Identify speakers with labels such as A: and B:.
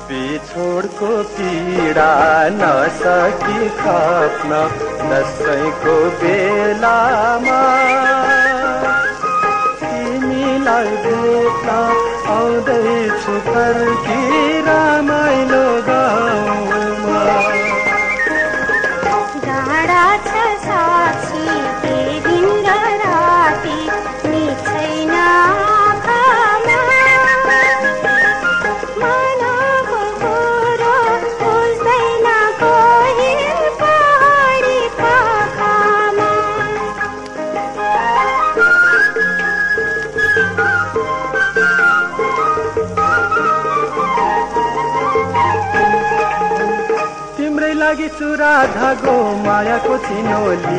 A: बिछोडको पीडा नसकी खप्न दसैँको बेलामा तिमीलाई भेट्न आउँदैछु फर्की रमाइलो गाउँमा।
B: डाँडा छ साक्षी के दिन र राति मिल्दैन आँखामा। मनको कुरो बुझ्दैन कोही पहाडी पाखामा।
A: तिम्रै लागि चुरा धागो मायाको चिनोली